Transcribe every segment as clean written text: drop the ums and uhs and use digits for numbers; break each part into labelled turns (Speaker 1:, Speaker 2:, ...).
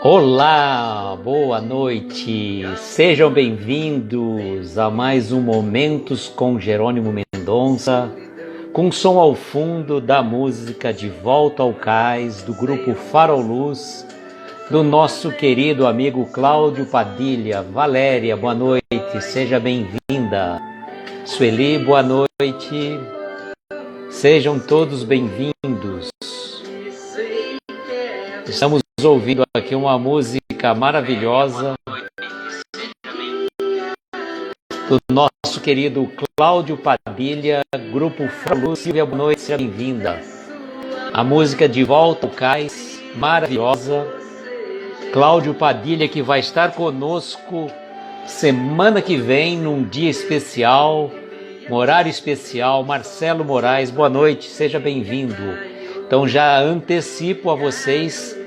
Speaker 1: Olá, boa noite, sejam bem-vindos a mais um Momentos com Jerônimo Mendonça, com som ao fundo da música De Volta ao Cais, do grupo Farol Luz, do nosso querido amigo Cláudio Padilha. Valéria, boa noite, seja bem-vinda. Sueli, boa noite, sejam todos bem-vindos. Estamos ouvindo aqui uma música maravilhosa do nosso querido Cláudio Padilha, grupo Farol Luz. Silvia, boa noite, seja bem-vinda. A música De Volta ao Cais, maravilhosa. Cláudio Padilha, que vai estar conosco semana que vem, num dia especial, um horário especial. Marcelo Moraes, boa noite, seja bem-vindo. Então já antecipo a vocês,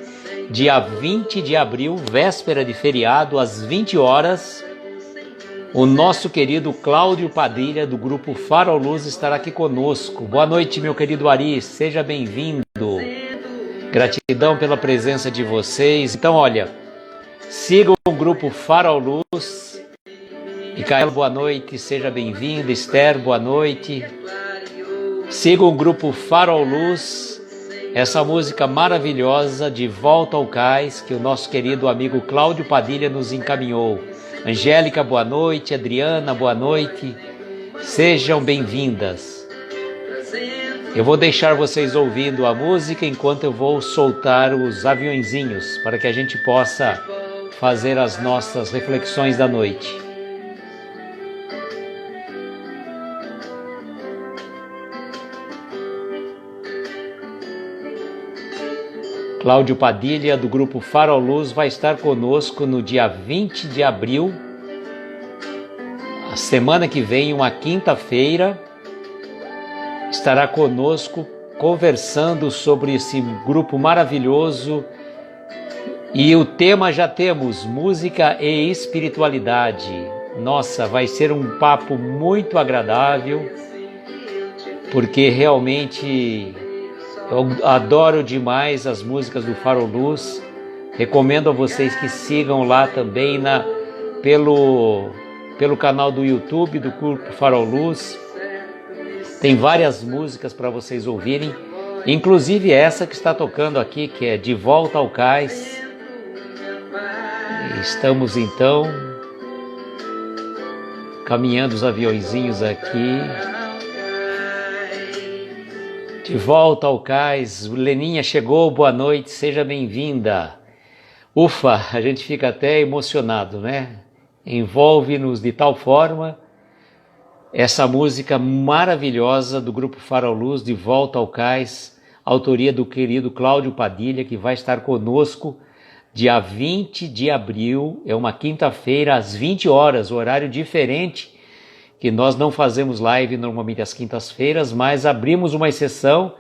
Speaker 1: dia 20 de abril, véspera de feriado, às 20 horas, o nosso querido Cláudio Padilha, do grupo Farol Luz, estará aqui conosco. Boa noite, meu querido Ari, seja bem-vindo. Gratidão pela presença de vocês. Então, olha, sigam o grupo Farol Luz. Micaela, boa noite, seja bem-vinda. Esther, boa noite. Sigam o grupo Farol Luz. Essa música maravilhosa, De Volta ao Cais, que o nosso querido amigo Cláudio Padilha nos encaminhou. Angélica, boa noite. Adriana, boa noite. Sejam bem-vindas. Eu vou deixar vocês ouvindo a música enquanto eu vou soltar os aviõezinhos, para que a gente possa fazer as nossas reflexões da noite. Cláudio Padilha, do grupo Farol Luz, vai estar conosco no dia 20 de abril, a semana que vem, uma quinta-feira. Estará conosco conversando sobre esse grupo maravilhoso. E o tema já temos: música e espiritualidade. Nossa, vai ser um papo muito agradável, porque realmente eu adoro demais as músicas do Farol Luz. Recomendo a vocês que sigam lá também pelo canal do YouTube do grupo Farol Luz. Tem várias músicas para vocês ouvirem, inclusive essa que está tocando aqui, que é De Volta ao Cais. Estamos então caminhando os aviõezinhos aqui. De Volta ao Cais. Leninha chegou, boa noite, seja bem-vinda. Ufa, a gente fica até emocionado, né? Envolve-nos de tal forma essa música maravilhosa do grupo Farol Luz, De Volta ao Cais, autoria do querido Cláudio Padilha, que vai estar conosco dia 20 de abril, é uma quinta-feira, às 20 horas, horário diferente, que nós não fazemos live normalmente às quintas-feiras, mas abrimos uma exceção,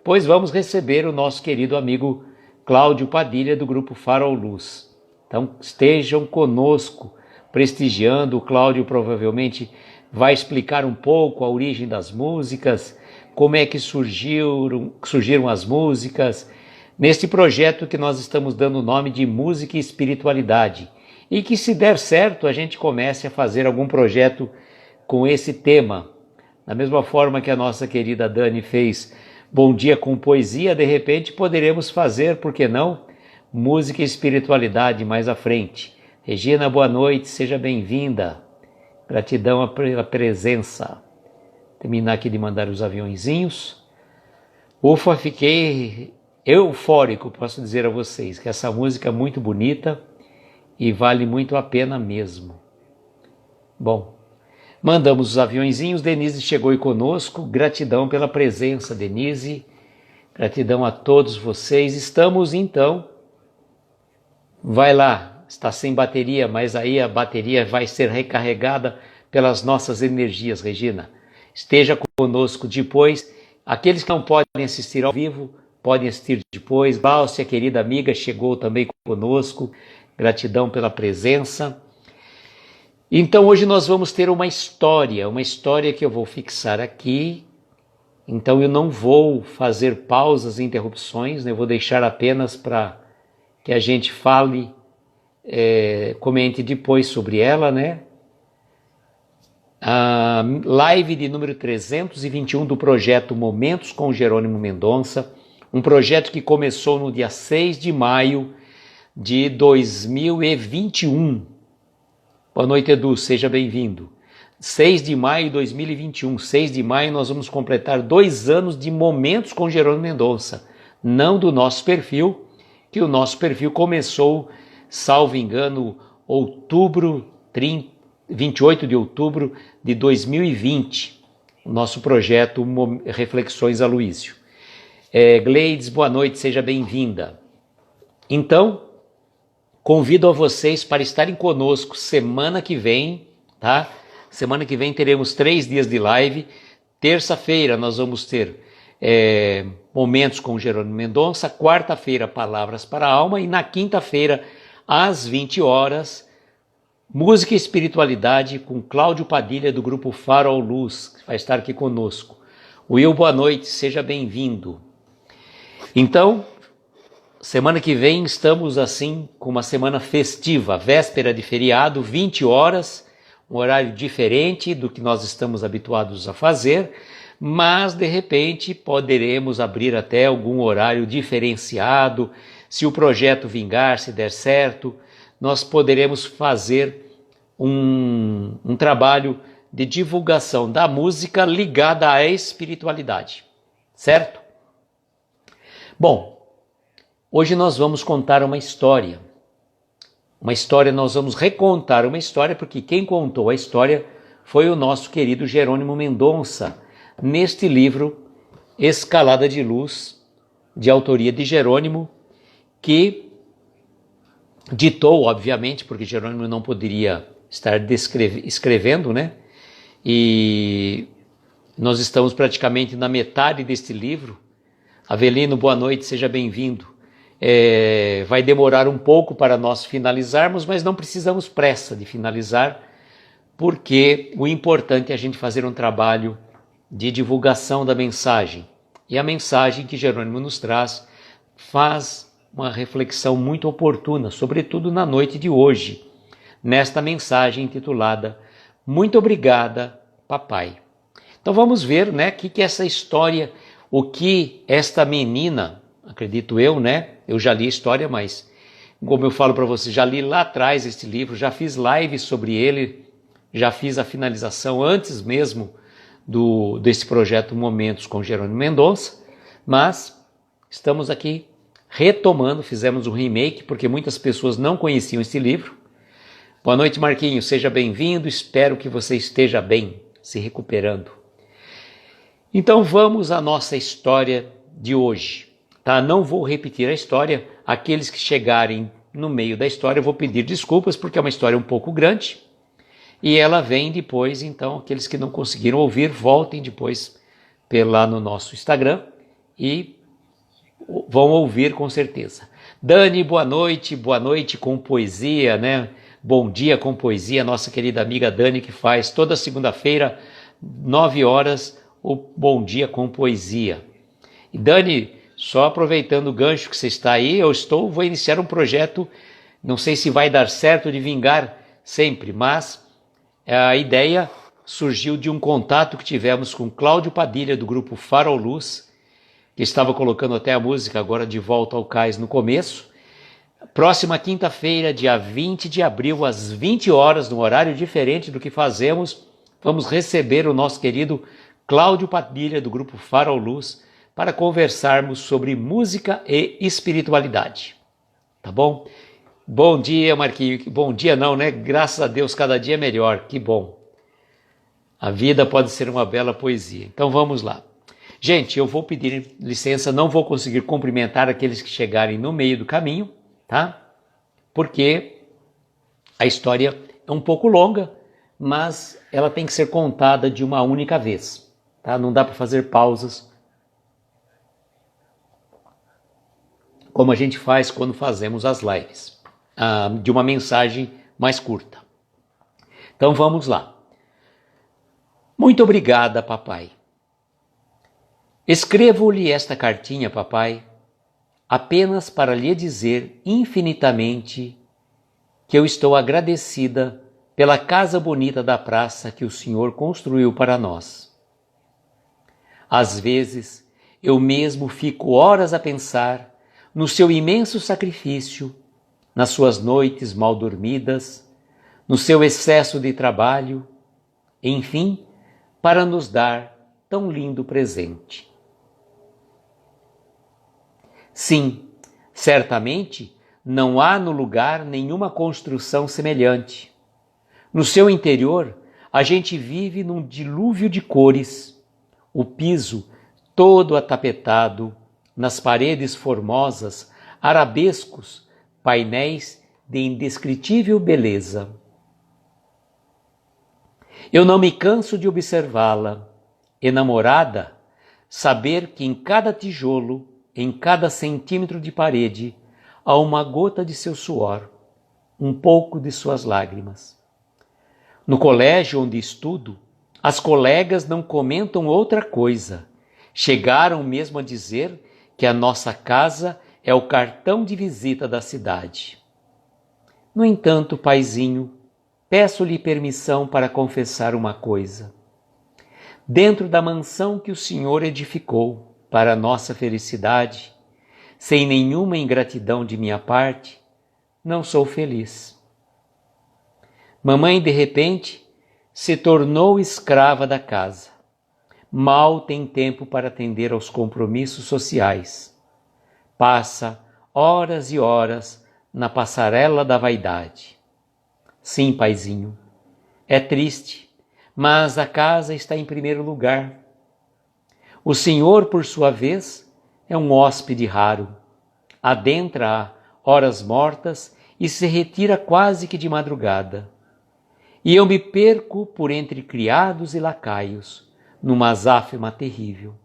Speaker 1: pois vamos receber o nosso querido amigo Cláudio Padilha, do grupo Farol Luz. Então estejam conosco, prestigiando. O Cláudio provavelmente vai explicar um pouco a origem das músicas, como é que surgiram as músicas, neste projeto que nós estamos dando o nome de Música e Espiritualidade. E que, se der certo, a gente comece a fazer algum projeto com esse tema. Da mesma forma que a nossa querida Dani fez Bom Dia com Poesia, de repente poderemos fazer, por que não, música e espiritualidade mais à frente. Regina, boa noite, seja bem-vinda. Gratidão pela presença. Terminar aqui de mandar os aviõezinhos. Ufa, fiquei eufórico, posso dizer a vocês, que essa música é muito bonita e vale muito a pena mesmo. Bom, mandamos os aviõezinhos. Denise chegou aí conosco. Gratidão pela presença, Denise. Gratidão a todos vocês. Estamos então. Vai lá, está sem bateria, mas aí a bateria vai ser recarregada pelas nossas energias, Regina. Esteja conosco depois. Aqueles que não podem assistir ao vivo, podem assistir depois. Gláucia, querida amiga, chegou também conosco. Gratidão pela presença. Então hoje nós vamos ter uma história que eu vou fixar aqui. Então eu não vou fazer pausas e interrupções, né? Eu vou deixar apenas para que a gente fale, comente depois sobre ela, né? A live de número 321 do projeto Momentos com Jerônimo Mendonça, um projeto que começou no dia 6 de maio de 2021. Boa noite, Edu, seja bem-vindo. 6 de maio de 2021, 6 de maio nós vamos completar 2 anos de Momentos com Jerônimo Mendonça, não do nosso perfil, que o nosso perfil começou, salvo engano, 28 de outubro de 2020, o nosso projeto Reflexões Aloísio. Gleides, boa noite, seja bem-vinda. Então, convido a vocês para estarem conosco semana que vem, tá? Semana que vem teremos 3 dias de live. Terça-feira nós vamos ter Momentos com Jerônimo Mendonça, quarta-feira Palavras para a Alma e na quinta-feira, às 20 horas, Música e Espiritualidade com Cláudio Padilha do grupo Farol Luz, que vai estar aqui conosco. Will, boa noite, seja bem-vindo. Então, semana que vem estamos assim com uma semana festiva, véspera de feriado, 20 horas, um horário diferente do que nós estamos habituados a fazer, mas de repente poderemos abrir até algum horário diferenciado. Se o projeto vingar, se der certo, nós poderemos fazer um trabalho de divulgação da música ligada à espiritualidade, certo? Bom, hoje nós vamos contar uma história. Nós vamos recontar uma história, porque quem contou a história foi o nosso querido Jerônimo Mendonça, neste livro Escalada de Luz, de autoria de Jerônimo, que ditou, obviamente, porque Jerônimo não poderia estar escrevendo, né? E nós estamos praticamente na metade deste livro. Avelino, boa noite, seja bem-vindo. Vai demorar um pouco para nós finalizarmos, mas não precisamos pressa de finalizar, porque o importante é a gente fazer um trabalho de divulgação da mensagem. E a mensagem que Jerônimo nos traz faz uma reflexão muito oportuna, sobretudo na noite de hoje, nesta mensagem intitulada Muito Obrigada, Papai. Então vamos ver, né, que essa história, o que esta menina, acredito eu, né, eu já li a história, mas como eu falo para você, já li lá atrás este livro, já fiz lives sobre ele, já fiz a finalização antes mesmo desse projeto Momentos com Jerônimo Mendonça, mas estamos aqui retomando, fizemos um remake, porque muitas pessoas não conheciam esse livro. Boa noite, Marquinhos, seja bem-vindo, espero que você esteja bem, se recuperando. Então vamos à nossa história de hoje, tá? Não vou repetir a história, aqueles que chegarem no meio da história eu vou pedir desculpas, porque é uma história um pouco grande, e ela vem depois, então aqueles que não conseguiram ouvir, voltem depois lá no nosso Instagram e vão ouvir com certeza. Dani, boa noite com poesia, né? Bom dia com poesia, nossa querida amiga Dani, que faz toda segunda-feira, 9 horas, o Bom Dia com Poesia. E Dani, só aproveitando o gancho que você está aí, vou iniciar um projeto, não sei se vai dar certo de vingar sempre, mas a ideia surgiu de um contato que tivemos com Cláudio Padilha, do grupo Farol Luz, que estava colocando até a música agora de Volta ao Cais no começo. Próxima quinta-feira, dia 20 de abril, às 20 horas, num horário diferente do que fazemos, vamos receber o nosso querido Cláudio Padilha, do grupo Farol Luz, para conversarmos sobre música e espiritualidade. Tá bom? Bom dia, Marquinhos. Bom dia não, né? Graças a Deus, cada dia é melhor. Que bom. A vida pode ser uma bela poesia. Então vamos lá. Gente, eu vou pedir licença, não vou conseguir cumprimentar aqueles que chegarem no meio do caminho, tá? Porque a história é um pouco longa, mas ela tem que ser contada de uma única vez, tá? Não dá para fazer pausas, como a gente faz quando fazemos as lives, de uma mensagem mais curta. Então vamos lá. Muito obrigada, papai. Escrevo-lhe esta cartinha, papai, apenas para lhe dizer infinitamente que eu estou agradecida pela casa bonita da praça que o Senhor construiu para nós. Às vezes, eu mesmo fico horas a pensar no seu imenso sacrifício, nas suas noites mal dormidas, no seu excesso de trabalho, enfim, para nos dar tão lindo presente. Sim, certamente não há no lugar nenhuma construção semelhante. No seu interior, a gente vive num dilúvio de cores, o piso todo atapetado, nas paredes formosas, arabescos, painéis de indescritível beleza. Eu não me canso de observá-la, enamorada, saber que em cada tijolo, em cada centímetro de parede, há uma gota de seu suor, um pouco de suas lágrimas. No colégio onde estudo, as colegas não comentam outra coisa. Chegaram mesmo a dizer que a nossa casa é o cartão de visita da cidade. No entanto, paizinho, peço-lhe permissão para confessar uma coisa. Dentro da mansão que o Senhor edificou para a nossa felicidade, sem nenhuma ingratidão de minha parte, não sou feliz. Mamãe, de repente, se tornou escrava da casa. Mal tem tempo para atender aos compromissos sociais. Passa horas e horas na passarela da vaidade. Sim, paizinho, é triste, mas a casa está em primeiro lugar. O Senhor, por sua vez, é um hóspede raro. Adentra a horas mortas e se retira quase que de madrugada. E eu me perco por entre criados e lacaios, numa azáfama terrível.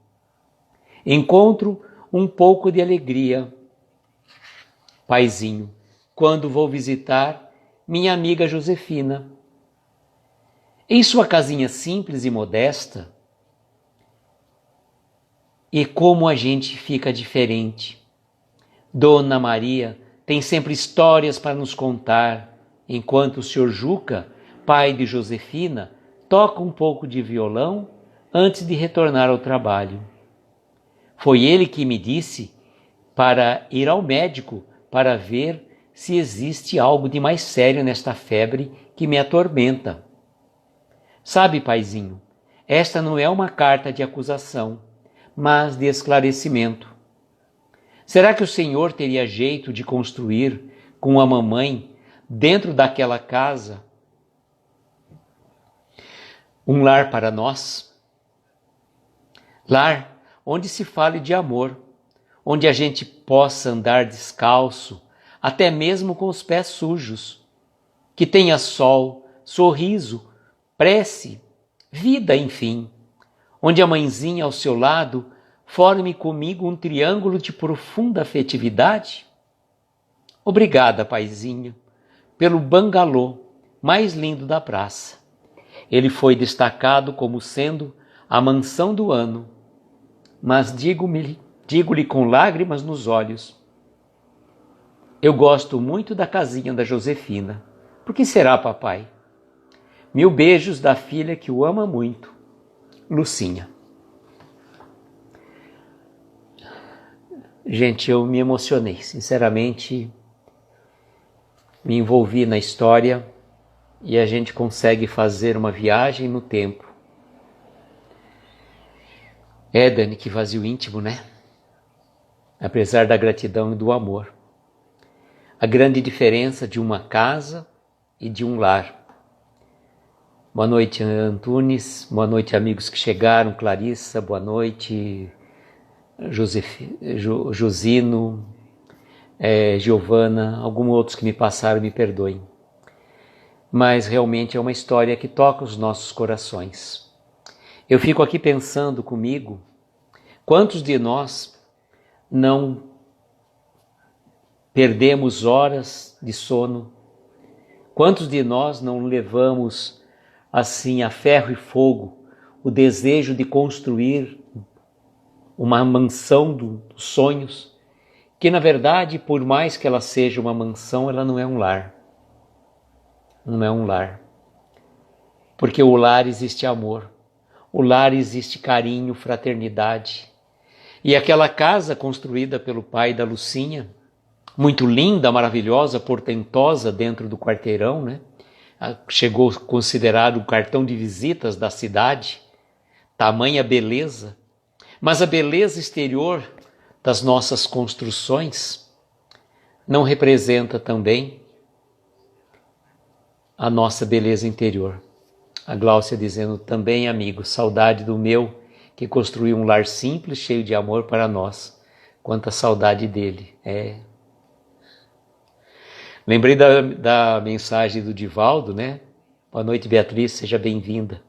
Speaker 1: Encontro um pouco de alegria, paizinho, quando vou visitar minha amiga Josefina. Em sua casinha simples e modesta, e como a gente fica diferente. Dona Maria tem sempre histórias para nos contar, enquanto o Sr. Juca, pai de Josefina, toca um pouco de violão antes de retornar ao trabalho. Foi ele que me disse para ir ao médico para ver se existe algo de mais sério nesta febre que me atormenta. Sabe, paizinho, esta não é uma carta de acusação, mas de esclarecimento. Será que o Senhor teria jeito de construir com a mamãe, dentro daquela casa, um lar para nós? Lar onde se fale de amor, onde a gente possa andar descalço, até mesmo com os pés sujos, que tenha sol, sorriso, prece, vida, enfim, onde a mãezinha ao seu lado forme comigo um triângulo de profunda afetividade? Obrigada, paizinho, pelo bangalô mais lindo da praça. Ele foi destacado como sendo a mansão do ano, mas digo-lhe com lágrimas nos olhos, eu gosto muito da casinha da Josefina. Por que será, papai? 1000 beijos da filha que o ama muito, Lucinha. Gente, eu me emocionei, sinceramente, me envolvi na história e a gente consegue fazer uma viagem no tempo. É, Dani, que vazio íntimo, né? Apesar da gratidão e do amor. A grande diferença de uma casa e de um lar. Boa noite, Antunes. Boa noite, amigos que chegaram. Clarissa, boa noite. Josino, Giovana, alguns outros que me passaram, me perdoem. Mas realmente é uma história que toca os nossos corações. Eu fico aqui pensando comigo, quantos de nós não perdemos horas de sono? Quantos de nós não levamos assim a ferro e fogo o desejo de construir uma mansão dos sonhos que na verdade, por mais que ela seja uma mansão, ela não é um lar. Não é um lar. Porque o lar existe amor, o lar existe carinho, fraternidade. E aquela casa construída pelo pai da Lucinha, muito linda, maravilhosa, portentosa dentro do quarteirão, né? Chegou a considerar o cartão de visitas da cidade, tamanha beleza. Mas a beleza exterior das nossas construções não representa também a nossa beleza interior. A Gláucia dizendo também, amigo, saudade do meu que construiu um lar simples, cheio de amor para nós. Quanta saudade dele. Lembrei da mensagem do Divaldo, né? Boa noite, Beatriz, seja bem-vinda.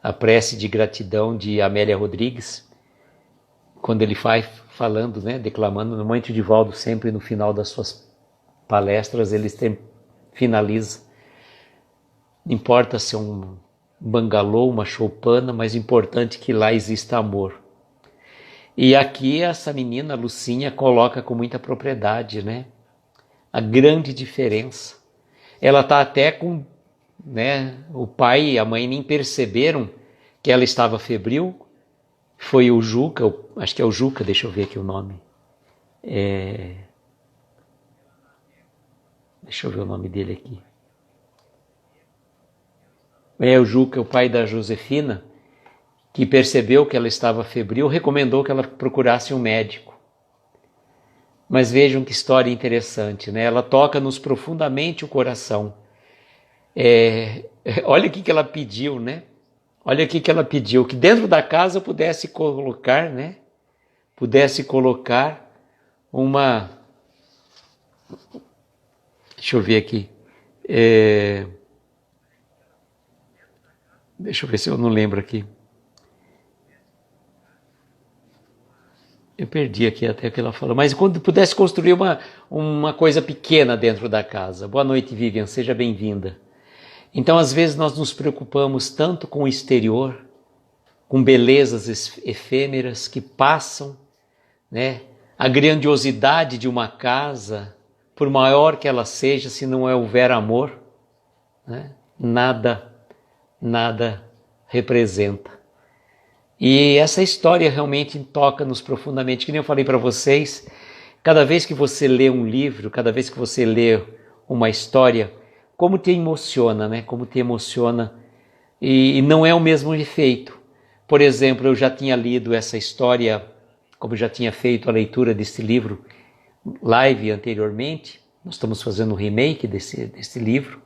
Speaker 1: A prece de gratidão de Amélia Rodrigues, quando ele vai falando, né? Declamando, normalmente o Divaldo sempre no final das suas palestras, ele finaliza. Não importa se é um bangalô, uma choupana, mas importante que lá exista amor. E aqui essa menina, Lucinha, coloca com muita propriedade, né? A grande diferença. Ela está até com, né? O pai e a mãe nem perceberam que ela estava febril. Foi o Juca, acho que é o Juca, deixa eu ver aqui o nome. Deixa eu ver o nome dele aqui. O Juca, o pai da Josefina, que percebeu que ela estava febril, recomendou que ela procurasse um médico. Mas vejam que história interessante, né? Ela toca-nos profundamente o coração. Olha o que ela pediu, né? Olha o que ela pediu, que dentro da casa pudesse colocar, né? Pudesse colocar uma... Deixa eu ver aqui. Deixa eu ver se eu não lembro aqui. Eu perdi aqui até o que ela falou. Mas quando pudesse construir uma coisa pequena dentro da casa. Boa noite, Vivian, seja bem-vinda. Então, às vezes, nós nos preocupamos tanto com o exterior, com belezas efêmeras que passam, né? A grandiosidade de uma casa, por maior que ela seja, se não houver amor, né? Nada representa. E essa história realmente toca-nos profundamente. Que nem eu falei para vocês, cada vez que você lê um livro, cada vez que você lê uma história, como te emociona, né? Como te emociona. E não é o mesmo efeito. Por exemplo, eu já tinha lido essa história, como eu já tinha feito a leitura desse livro live anteriormente. Nós estamos fazendo um remake desse livro.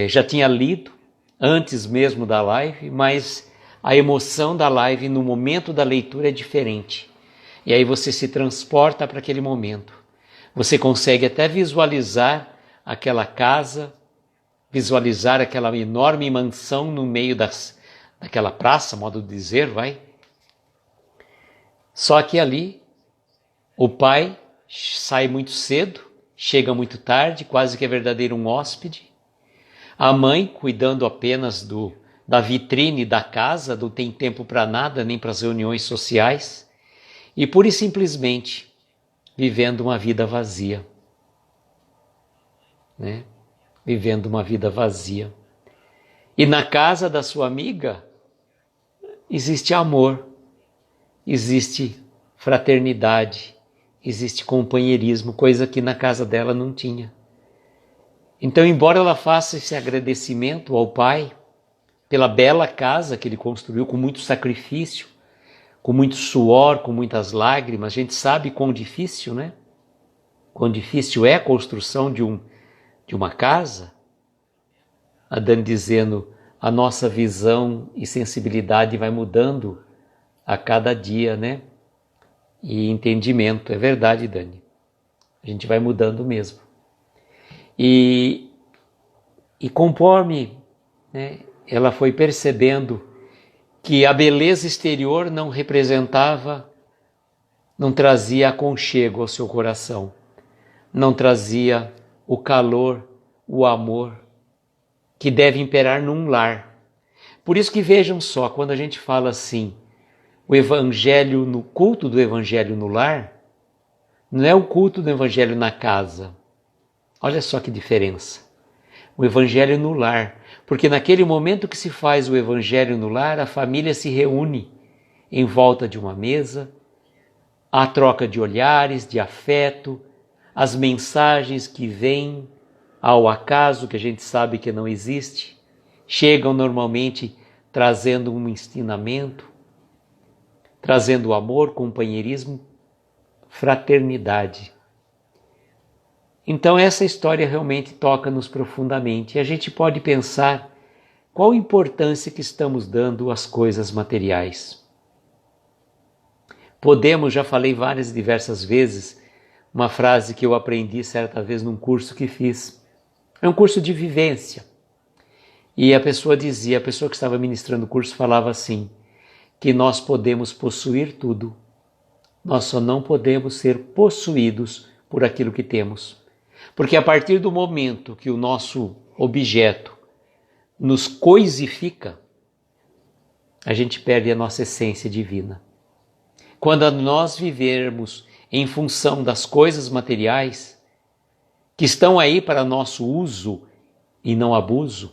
Speaker 1: Já tinha lido antes mesmo da live, mas a emoção da live no momento da leitura é diferente. E aí você se transporta para aquele momento. Você consegue até visualizar aquela casa, visualizar aquela enorme mansão no meio daquela praça, modo de dizer, vai. Só que ali, o pai sai muito cedo, chega muito tarde, quase que é verdadeiro um hóspede. A mãe, cuidando apenas da vitrine da casa, não tem tempo para nada, nem para as reuniões sociais. E pura e simplesmente vivendo uma vida vazia. Né? Vivendo uma vida vazia. E na casa da sua amiga existe amor, existe fraternidade, existe companheirismo, coisa que na casa dela não tinha. Então, embora ela faça esse agradecimento ao pai pela bela casa que ele construiu com muito sacrifício, com muito suor, com muitas lágrimas, a gente sabe quão difícil, né? Quão difícil é a construção de uma casa. A Dani dizendo, a nossa visão e sensibilidade vai mudando a cada dia, né? E entendimento, é verdade, Dani. A gente vai mudando mesmo. E conforme, né, ela foi percebendo que a beleza exterior não representava, não trazia aconchego ao seu coração, não trazia o calor, o amor que deve imperar num lar. Por isso que vejam só, quando a gente fala assim, o evangelho, no culto do evangelho no lar, Não é o culto do evangelho na casa. Olha só que diferença. O evangelho no lar. Porque naquele momento que se faz o evangelho no lar, a família se reúne em volta de uma mesa, há troca de olhares, de afeto, as mensagens que vêm ao acaso, que a gente sabe que não existe, chegam normalmente trazendo um ensinamento, trazendo amor, companheirismo, fraternidade. Então essa história realmente toca-nos profundamente e a gente pode pensar qual a importância que estamos dando às coisas materiais. Podemos, já falei várias e diversas vezes, uma frase que eu aprendi certa vez num curso que fiz. É um curso de vivência. E a pessoa que estava ministrando o curso falava assim, que nós podemos possuir tudo, nós só não podemos ser possuídos por aquilo que temos. Porque a partir do momento que o nosso objeto nos coisifica, a gente perde a nossa essência divina. Quando nós vivermos em função das coisas materiais, que estão aí para nosso uso e não abuso,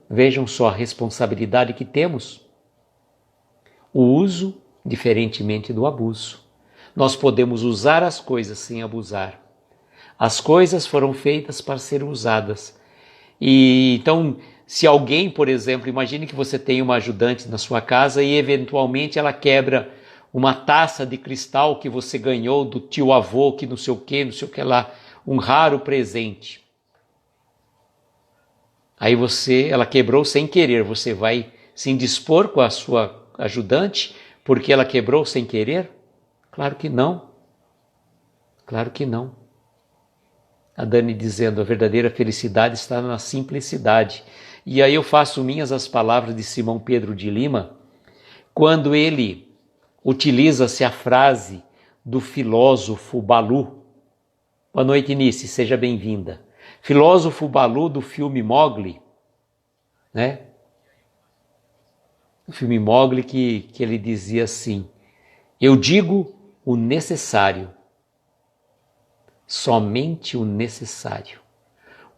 Speaker 1: vejam só a responsabilidade que temos. O uso, diferentemente do abuso. Nós podemos usar as coisas sem abusar. As coisas foram feitas para ser usadas. E então, se alguém, por exemplo, imagine que você tem uma ajudante na sua casa e eventualmente ela quebra uma taça de cristal que você ganhou do tio avô, que não sei o que lá, um raro presente. Aí ela quebrou sem querer, você vai se indispor com a sua ajudante porque ela quebrou sem querer? Claro que não. Claro que não. A Dani dizendo, a verdadeira felicidade está na simplicidade. E aí eu faço minhas as palavras de Simão Pedro de Lima, quando ele utiliza-se a frase do filósofo Balu. Boa noite, Nice, seja bem-vinda. Filósofo Balu do filme Mowgli, né? O filme Mowgli que ele dizia assim, eu digo o necessário, somente o necessário.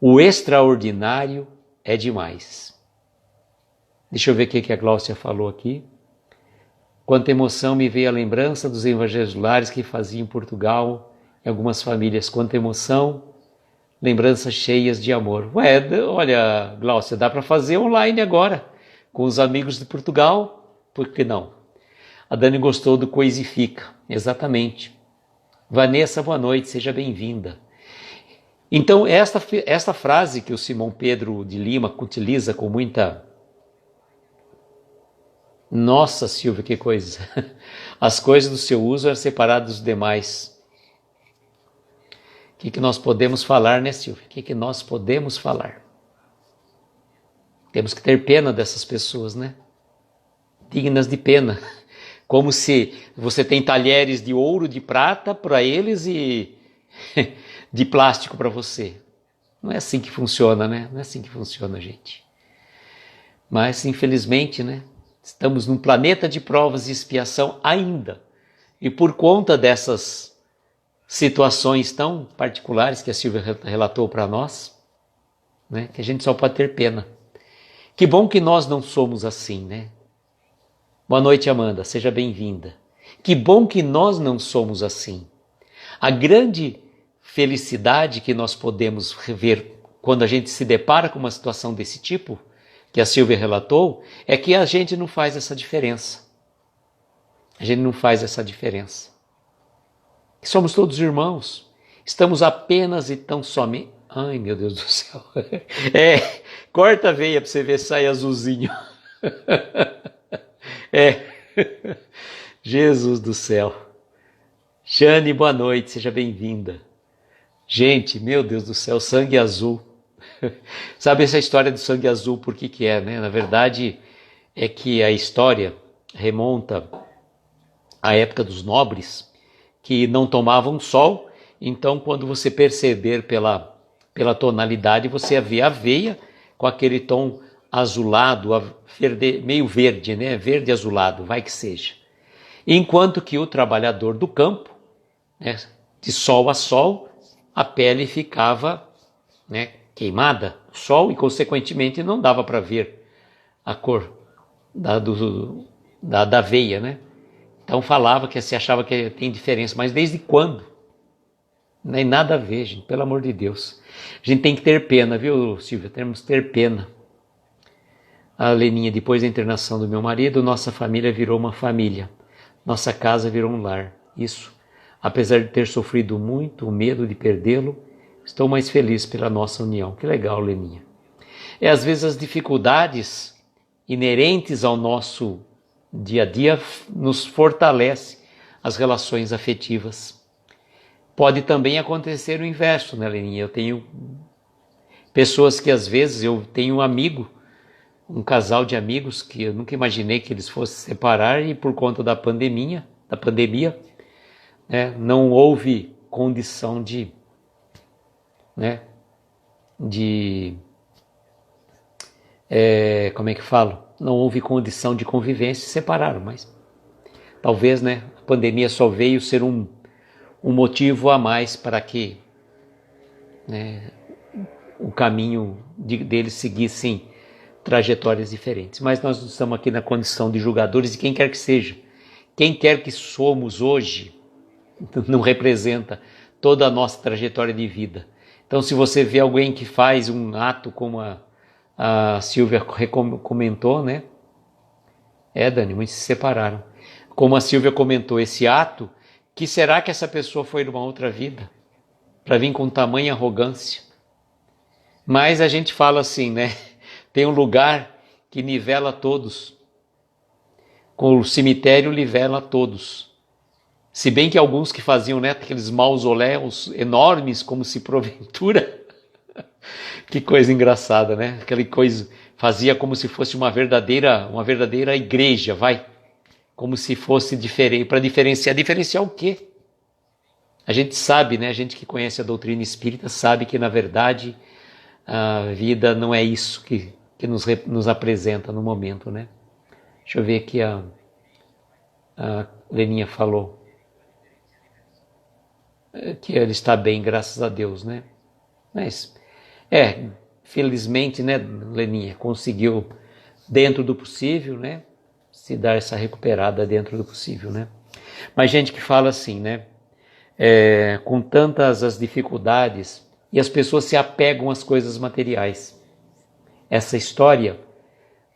Speaker 1: O extraordinário é demais. Deixa eu ver o que a Gláucia falou aqui. Quanta emoção me veio a lembrança dos evangelistas que faziam em Portugal, em algumas famílias. Quanta emoção, lembranças cheias de amor. Olha, Gláucia, dá para fazer online agora, com os amigos de Portugal, por que não? A Dani gostou do Coisifica, exatamente. Vanessa, boa noite, seja bem-vinda. Então, esta frase que o Simão Pedro de Lima utiliza com muita... Nossa, Silvia, que coisa! As coisas do seu uso eram separadas dos demais. O que nós podemos falar, né, Silvia? O que nós podemos falar? Temos que ter pena dessas pessoas, né? Dignas de pena. Como se você tem talheres de ouro, de prata para eles e de plástico para você. Não é assim que funciona, né? Não é assim que funciona, gente. Mas, infelizmente, né? Estamos num planeta de provas e expiação ainda. E por conta dessas situações tão particulares que a Silvia relatou para nós, né? Que a gente só pode ter pena. Que bom que nós não somos assim, né? Boa noite, Amanda, seja bem-vinda. Que bom que nós não somos assim. A grande felicidade que nós podemos ver quando a gente se depara com uma situação desse tipo, que a Silvia relatou, é que a gente não faz essa diferença. A gente não faz essa diferença. Somos todos irmãos. Estamos apenas e tão somente... Ai, meu Deus do céu. Corta a veia para você ver se sai azulzinho. Jesus do céu. Jane, boa noite, seja bem-vinda. Gente, meu Deus do céu, sangue azul. Sabe essa história do sangue azul, por que é, né? Na verdade, é que a história remonta à época dos nobres, que não tomavam sol, então quando você perceber pela tonalidade, você vê a veia com aquele tom azulado, meio verde, né? Verde azulado, vai que seja. Enquanto que o trabalhador do campo, né? de sol a sol, a pele ficava, né, queimada, sol, e consequentemente não dava para ver a cor da veia, né? Então falava que se achava que tem diferença, mas desde quando? Nem nada a ver, gente, pelo amor de Deus. A gente tem que ter pena, viu, Silvia? Temos que ter pena. A Leninha, depois da internação do meu marido, nossa família virou uma família. Nossa casa virou um lar. Isso, apesar de ter sofrido muito o medo de perdê-lo, estou mais feliz pela nossa união. Que legal, Leninha. Às vezes as dificuldades inerentes ao nosso dia a dia nos fortalece as relações afetivas. Pode também acontecer o inverso, né, Leninha? Eu tenho pessoas que às vezes eu tenho um amigo, um casal de amigos que eu nunca imaginei que eles fossem se separar e por conta da pandemia, né, não houve condição como é que falo? Não houve condição de convivência e se separaram, mas talvez, né, a pandemia só veio ser um motivo a mais para que, né, o caminho deles seguissem trajetórias diferentes. Mas nós não estamos aqui na condição de julgadores de quem quer que seja. Quem quer que somos hoje não representa toda a nossa trajetória de vida. Então, se você vê alguém que faz um ato como a Silvia comentou, né? Dani, muitos se separaram. Como a Silvia comentou, esse ato, que será que essa pessoa foi numa outra vida? Para vir com tamanha arrogância. Mas a gente fala assim, né? Tem um lugar que nivela todos. Com o cemitério nivela todos. Se bem que alguns que faziam, né, aqueles mausoléus enormes, como se porventura... Que coisa engraçada, né? Aquela coisa, fazia como se fosse uma verdadeira igreja, vai. Como se fosse diferente, para diferenciar. Diferenciar o quê? A gente sabe, né? A gente que conhece a doutrina espírita sabe que, na verdade, a vida não é isso que nos apresenta no momento, né? Deixa eu ver aqui, a Leninha falou que ele está bem, graças a Deus, né? Mas, felizmente, né, Leninha, conseguiu, dentro do possível, né, se dar essa recuperada dentro do possível, né? Mas gente que fala assim, né, com tantas as dificuldades, e as pessoas se apegam às coisas materiais. Essa história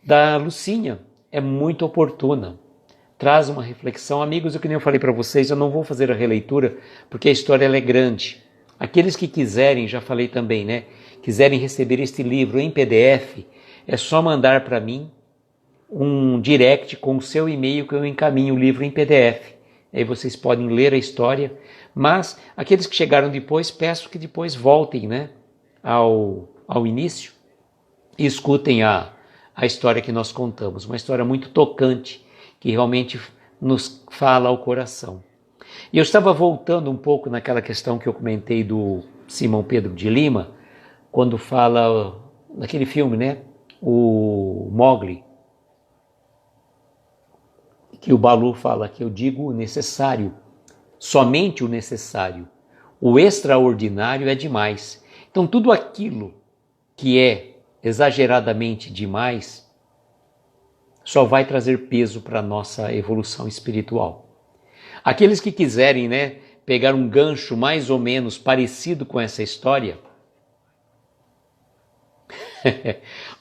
Speaker 1: da Lucinha é muito oportuna, traz uma reflexão. Amigos, o que nem eu falei para vocês, eu não vou fazer a releitura, porque a história ela é grande. Aqueles que quiserem, já falei também, né, quiserem receber este livro em PDF, é só mandar para mim um direct com o seu e-mail que eu encaminho o livro em PDF. Aí vocês podem ler a história, mas aqueles que chegaram depois, peço que depois voltem, né, ao início e escutem a história que nós contamos. Uma história muito tocante, que realmente nos fala ao coração. E eu estava voltando um pouco naquela questão que eu comentei do Simão Pedro de Lima, quando fala naquele filme, né, o Mowgli, que o Balu fala que eu digo o necessário, somente o necessário. O extraordinário é demais. Então tudo aquilo que é exageradamente demais só vai trazer peso para a nossa evolução espiritual. Aqueles que quiserem, né, pegar um gancho mais ou menos parecido com essa história,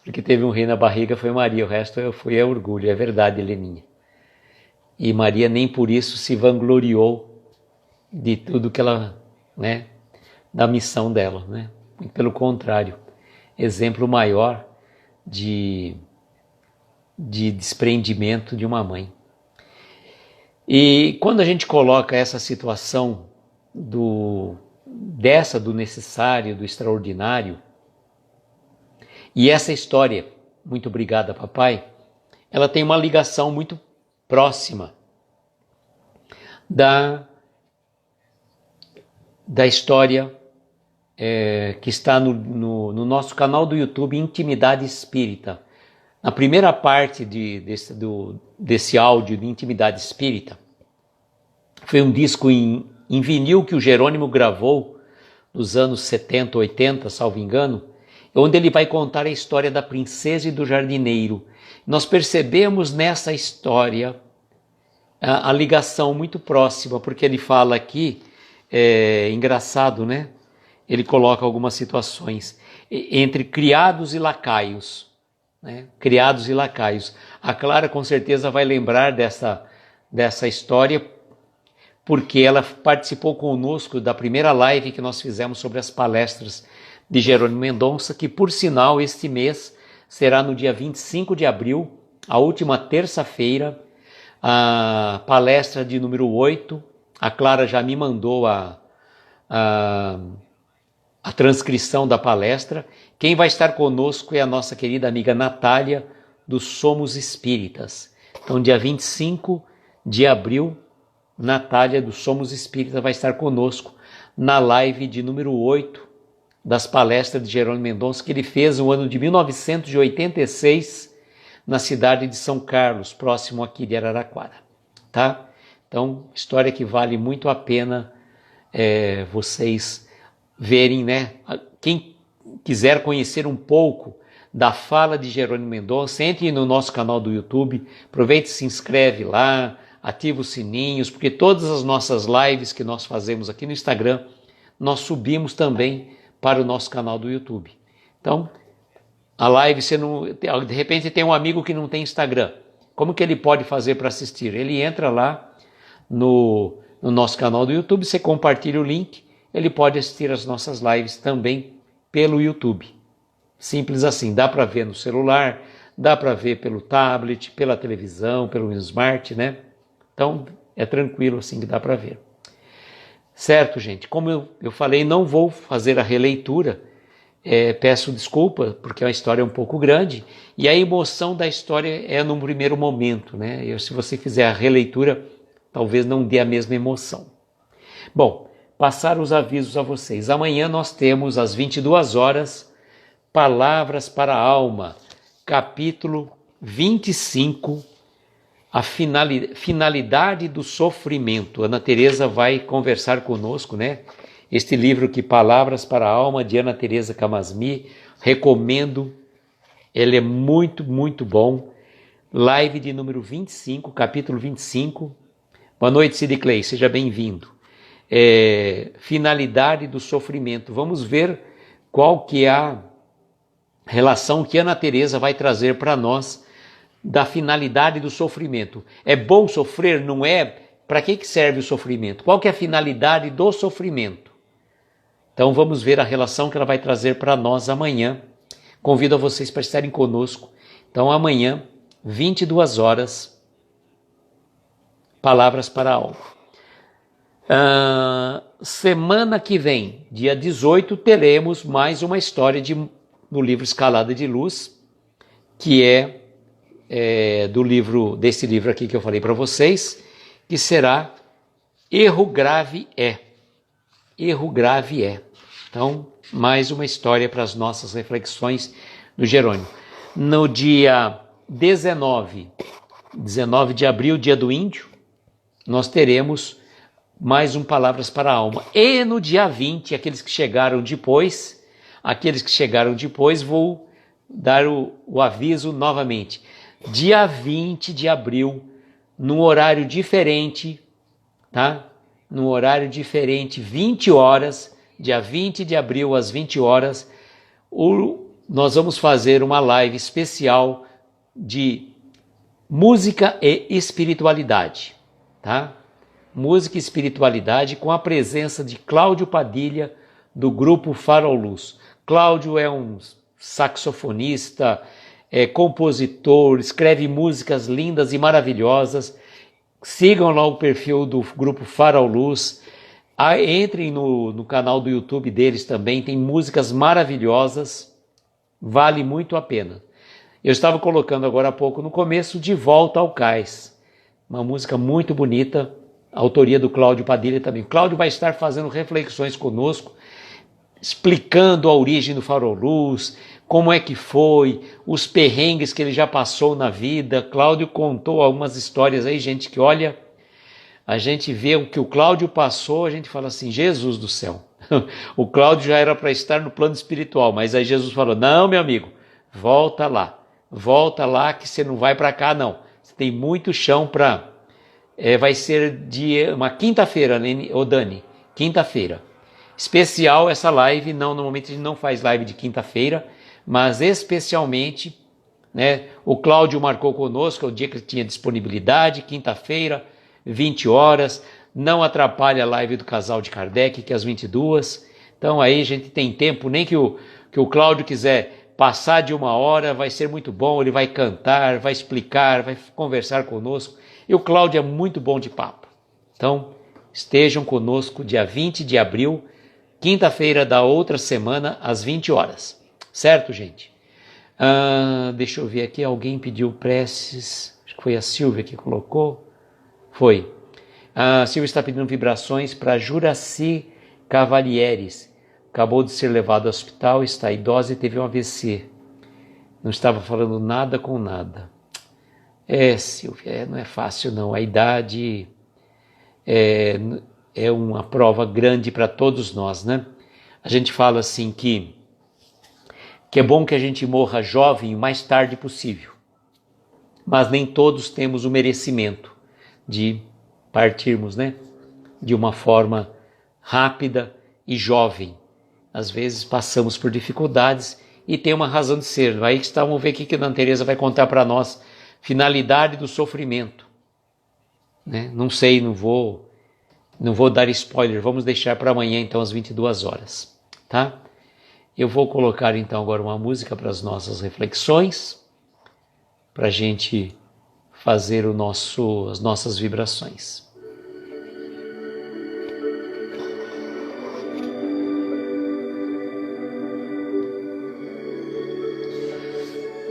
Speaker 1: porque teve um rei na barriga foi Maria, o resto foi orgulho, é verdade, Leninha. E Maria nem por isso se vangloriou de tudo que ela, né, da missão dela, né? Pelo contrário, exemplo maior de desprendimento de uma mãe. E quando a gente coloca essa situação do necessário, do extraordinário, e essa história, muito obrigada, papai, ela tem uma ligação muito próxima da história que está no nosso canal do YouTube Intimidade Espírita. Na primeira parte desse áudio de Intimidade Espírita, foi um disco em em vinil que o Jerônimo gravou nos anos 70, 80, salvo engano, onde ele vai contar a história da princesa e do jardineiro. Nós percebemos nessa história a ligação muito próxima, porque ele fala aqui, engraçado, né? Ele coloca algumas situações entre criados e lacaios, né? Criados e lacaios. A Clara com certeza vai lembrar dessa história, porque ela participou conosco da primeira live que nós fizemos sobre as palestras de Jerônimo Mendonça, que por sinal este mês será no dia 25 de abril, a última terça-feira, a palestra de número 8. A Clara já me mandou a transcrição da palestra. Quem vai estar conosco é a nossa querida amiga Natália, do Somos Espíritas. Então, dia 25 de abril, Natália, do Somos Espíritas, vai estar conosco na live de número 8 das palestras de Jerônimo Mendonça, que ele fez no ano de 1986, na cidade de São Carlos, próximo aqui de Araraquara. Tá? Então, história que vale muito a pena vocês verem, né? Quem quiser conhecer um pouco da fala de Jerônimo Mendonça, entre no nosso canal do YouTube, aproveite e se inscreve lá, ativa os sininhos, porque todas as nossas lives que nós fazemos aqui no Instagram, nós subimos também para o nosso canal do YouTube. Então, a live, de repente tem um amigo que não tem Instagram, como que ele pode fazer para assistir? Ele entra lá no nosso canal do YouTube, você compartilha o link, ele pode assistir as nossas lives também pelo YouTube. Simples assim, dá para ver no celular, dá para ver pelo tablet, pela televisão, pelo smart, né? Então, é tranquilo assim que dá para ver. Certo, gente? Como eu falei, não vou fazer a releitura, peço desculpa, porque é uma história um pouco grande, e a emoção da história é num primeiro momento, né? Se você fizer a releitura, talvez não dê a mesma emoção. Bom, passar os avisos a vocês. Amanhã nós temos às 22 horas, Palavras para a Alma, capítulo 25, a finalidade do sofrimento. Ana Teresa vai conversar conosco, né? Este livro que Palavras para a Alma, de Ana Teresa Camasmi, recomendo, ele é muito, muito bom. Live de número 25, capítulo 25. Boa noite, Cid Clay, seja bem-vindo. Finalidade do sofrimento. Vamos ver qual que é a relação que Ana Teresa vai trazer para nós da finalidade do sofrimento. É bom sofrer? Não é? Para que serve o sofrimento? Qual que é a finalidade do sofrimento? Então vamos ver a relação que ela vai trazer para nós amanhã. Convido a vocês para estarem conosco. Então amanhã, 22 horas, Palavras para a Alma. Semana que vem, dia 18, teremos mais uma história do livro Escalada de Luz, que é desse livro aqui que eu falei para vocês, que será Erro Grave é. Erro Grave é. Então, mais uma história para as nossas reflexões do Jerônimo. No dia 19 de abril, dia do Índio, nós teremos mais um Palavras para a Alma. E no dia 20, aqueles que chegaram depois, vou dar o aviso novamente. Dia 20 de abril, num horário diferente, tá? Num horário diferente, 20 horas, dia 20 de abril às 20 horas, nós vamos fazer uma live especial de música e espiritualidade, tá? Música e espiritualidade com a presença de Cláudio Padilha, do grupo Farol Luz. Cláudio é um saxofonista, compositor, escreve músicas lindas e maravilhosas. Sigam lá o perfil do grupo Farol Luz. Entrem no canal do YouTube deles também, tem músicas maravilhosas, vale muito a pena. Eu estava colocando agora há pouco no começo, De Volta ao Cais, uma música muito bonita, autoria do Cláudio Padilha também. O Cláudio vai estar fazendo reflexões conosco, explicando a origem do Farol Luz, como é que foi, os perrengues que ele já passou na vida. Cláudio contou algumas histórias aí, gente, que olha, a gente vê o que o Cláudio passou, a gente fala assim, Jesus do céu. O Cláudio já era para estar no plano espiritual, mas aí Jesus falou, não, meu amigo, volta lá que você não vai para cá não. Você tem muito chão para... vai ser uma quinta-feira, ô Dani, quinta-feira. Especial essa live, não, normalmente a gente não faz live de quinta-feira, mas especialmente, né, o Cláudio marcou conosco, é o dia que ele tinha disponibilidade, quinta-feira, 20 horas, não atrapalha a live do casal de Kardec, que é às 22. Então aí a gente tem tempo, nem que o Cláudio quiser passar de 1 hora, vai ser muito bom, ele vai cantar, vai explicar, vai conversar conosco. E o Cláudio é muito bom de papo. Então, estejam conosco dia 20 de abril, quinta-feira da outra semana, às 20 horas. Certo, gente? Deixa eu ver aqui, alguém pediu preces, acho que foi a Silvia que colocou. Foi. A Silvia está pedindo vibrações para Juraci Cavalieres. Acabou de ser levado ao hospital, está idosa e teve um AVC. Não estava falando nada com nada. Silvia, não é fácil não. A idade é uma prova grande para todos nós, né? A gente fala assim que é bom que a gente morra jovem o mais tarde possível. Mas nem todos temos o merecimento de partirmos, né? De uma forma rápida e jovem. Às vezes passamos por dificuldades e tem uma razão de ser. Aí vamos ver o que a Dona Teresa vai contar para nós. Finalidade do sofrimento. Né? Não sei, não vou dar spoiler. Vamos deixar para amanhã, então, às 22 horas. Tá? Eu vou colocar, então, agora uma música para as nossas reflexões, para a gente fazer as nossas vibrações.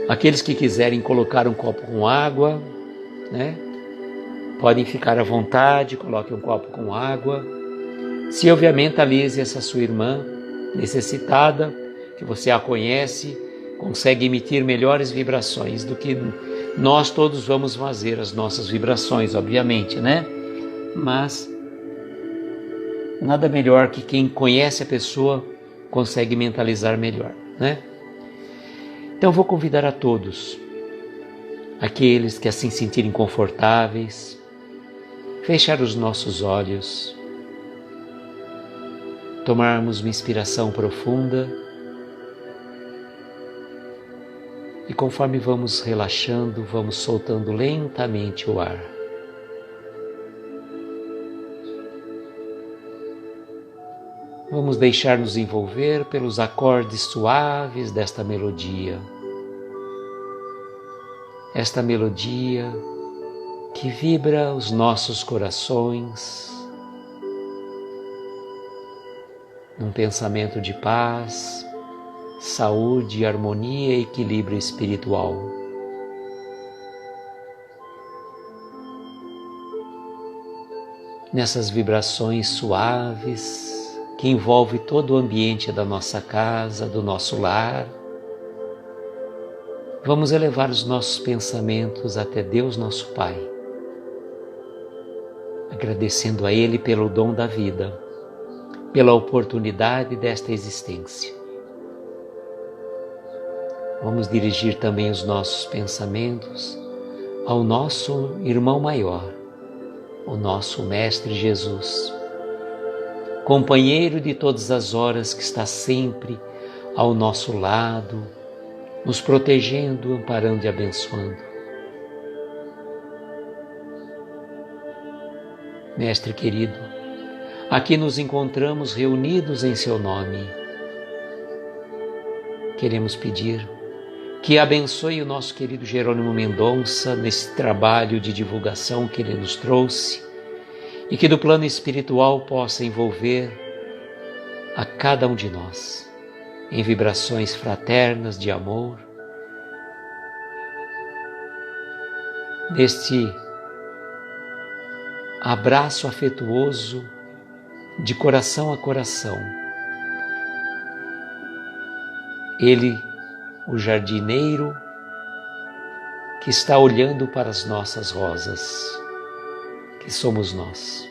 Speaker 1: Aqueles que quiserem colocar um copo com água, né? Podem ficar à vontade, coloquem um copo com água. Se obviamente mentalize essa sua irmã necessitada, que você a conhece, consegue emitir melhores vibrações do que nós todos vamos fazer as nossas vibrações, obviamente, né? Mas nada melhor que quem conhece a pessoa consegue mentalizar melhor, né? Então vou convidar a todos, aqueles que assim se sentirem confortáveis, fechar os nossos olhos, tomarmos uma inspiração profunda e conforme vamos relaxando, vamos soltando lentamente o ar. Vamos deixar-nos envolver pelos acordes suaves desta melodia. Esta melodia que vibra os nossos corações num pensamento de paz, saúde, harmonia e equilíbrio espiritual. Nessas vibrações suaves que envolve todo o ambiente da nossa casa, do nosso lar, vamos elevar os nossos pensamentos até Deus nosso Pai, agradecendo a Ele pelo dom da vida, pela oportunidade desta existência. Vamos dirigir também os nossos pensamentos ao nosso irmão maior, o nosso Mestre Jesus, companheiro de todas as horas que está sempre ao nosso lado, nos protegendo, amparando e abençoando. Mestre querido, aqui nos encontramos reunidos em seu nome. Queremos pedir que abençoe o nosso querido Jerônimo Mendonça nesse trabalho de divulgação que ele nos trouxe e que do plano espiritual possa envolver a cada um de nós em vibrações fraternas de amor, neste abraço afetuoso de coração a coração. Ele, o jardineiro, que está olhando para as nossas rosas, que que somos nós.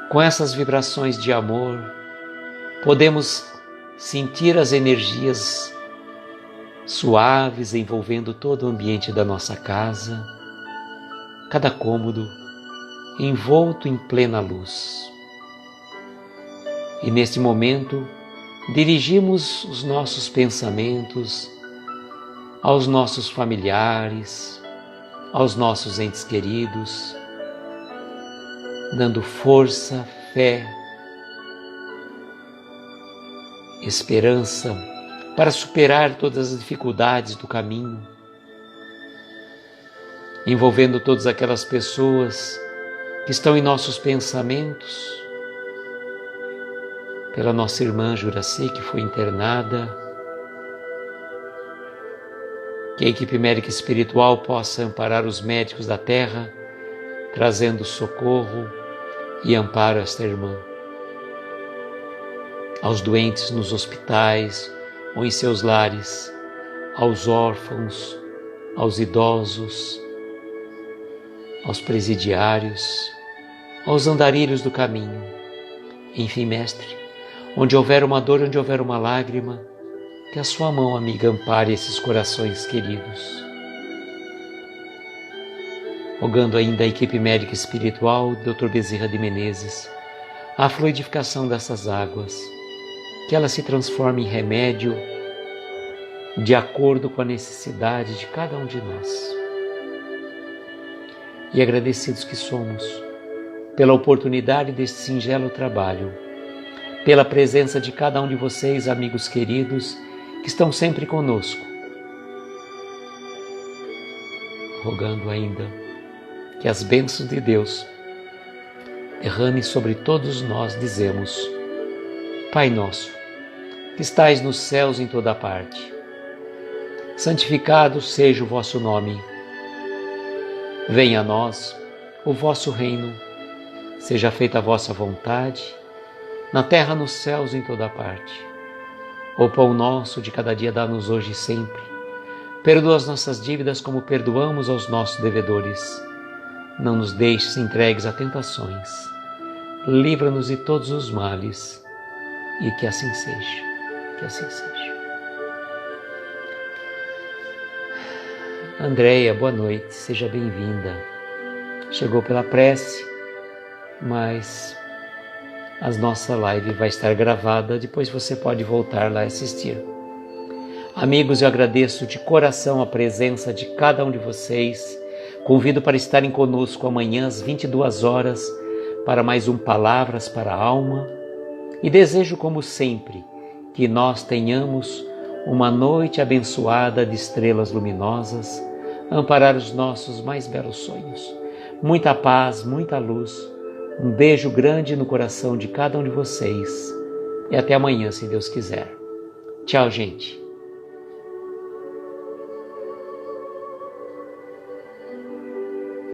Speaker 1: Com essas vibrações de amor, podemos sentir as energias suaves envolvendo todo o ambiente da nossa casa, cada cômodo envolto em plena luz. E neste momento, dirigimos os nossos pensamentos aos nossos familiares, aos nossos entes queridos, dando força, fé, esperança para superar todas as dificuldades do caminho, envolvendo todas aquelas pessoas que estão em nossos pensamentos, pela nossa irmã Juracê, que foi internada, que a equipe médica espiritual possa amparar os médicos da terra, trazendo socorro e amparo a esta irmã. Aos doentes nos hospitais ou em seus lares, aos órfãos, aos idosos, aos presidiários, aos andarilhos do caminho. Enfim, Mestre, onde houver uma dor, onde houver uma lágrima, que a sua mão amiga ampare esses corações queridos. Rogando ainda a equipe médica espiritual, Dr. Bezerra de Menezes, a fluidificação dessas águas, que elas se transformem em remédio de acordo com a necessidade de cada um de nós. E agradecidos que somos pela oportunidade deste singelo trabalho, pela presença de cada um de vocês, amigos queridos, que estão sempre conosco. Rogando ainda que as bênçãos de Deus derramem sobre todos nós, dizemos: Pai nosso, que estais nos céus em toda parte, santificado seja o vosso nome. Venha a nós o vosso reino, seja feita a vossa vontade, na terra, nos céus, em toda parte. O pão nosso de cada dia dá-nos hoje e sempre. Perdoa as nossas dívidas como perdoamos aos nossos devedores. Não nos deixes entregues a tentações. Livra-nos de todos os males. E que assim seja. Que assim seja. Andréia, boa noite. Seja bem-vinda. Chegou pela prece, mas a nossa live vai estar gravada, depois você pode voltar lá e assistir. Amigos, eu agradeço de coração a presença de cada um de vocês. Convido para estarem conosco amanhã às 22 horas para mais um Palavras para a Alma. E desejo, como sempre, que nós tenhamos uma noite abençoada de estrelas luminosas, amparar os nossos mais belos sonhos. Muita paz, muita luz. Um beijo grande no coração de cada um de vocês. E até amanhã, se Deus quiser. Tchau, gente.